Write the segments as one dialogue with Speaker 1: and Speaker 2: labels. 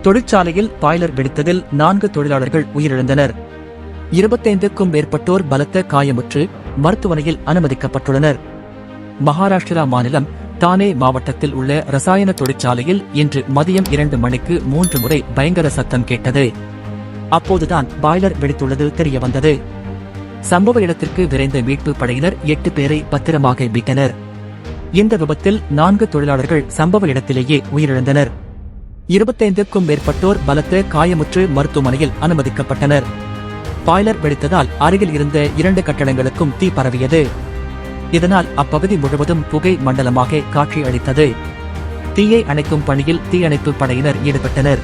Speaker 1: தொழிற்சாலையில் பாய்லர் வெடித்ததில் 4 தொழிலாளர்கள் உயிரிழந்தனர். 25க்கும் மேற்பட்டோர் பலத்த காயமுற்று மருத்துவமனையில் அனுமதிக்கப்பட்டுள்ளனர். மகாராஷ்டிரா மாநிலம் தானே மாவட்டத்தில் உள்ள ரசாயன தொழிற்சாலையில் இன்று மதியம் 2 மணிக்கு 3 முறை பயங்கர சத்தம் கேட்டது. அப்போதுதான் பாய்லர் வெடித்துள்ளது தெரியவந்தது. சம்பவ இடத்திற்கு விரைந்த மீட்பு படையினர் 8 பேரை பத்திரமாக மீட்டனர். இந்த விபத்தில் 4 தொழிலாளர்கள் சம்பவ இடத்திலேயே உயிரிழந்தனர். 25க்கும் மேற்பட்டோர் பலத்த காயமுற்று மருத்துவமனையில் அனுமதிக்கப்பட்டனர். பாய்லர் வெடித்ததால் அருகில் இருந்த 2 கட்டடங்களுக்கும் தீ பரவியது. இதனால் அப்பகுதி முழுவதும் புகை மண்டலமாக காட்சி அளித்தது. தீயை அணைக்கும் பணியில் தீயணைப்பு படையினர் ஈடுபட்டனர்.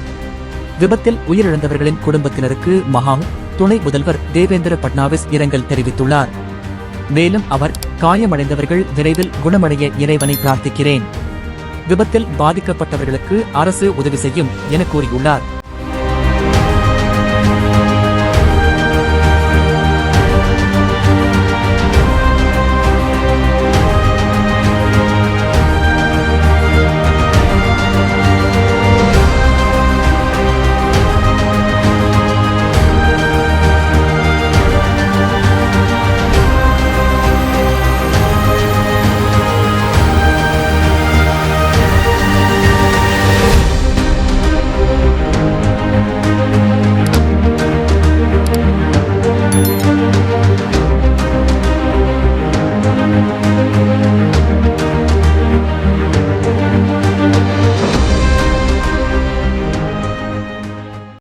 Speaker 1: விபத்தில் உயிரிழந்தவர்களின் குடும்பத்தினருக்கு துணை முதல்வர் தேவேந்திர பட்னாவிஸ் இரங்கல் தெரிவித்துள்ளார். மேலும் அவர், காயமடைந்தவர்கள் விரைவில் குணமடைய இறைவனை பிரார்த்திக்கிறேன். விபத்தில் பாதிக்கப்பட்டவர்களுக்கு அரசு உதவி செய்யும் என கூறியுள்ளார்.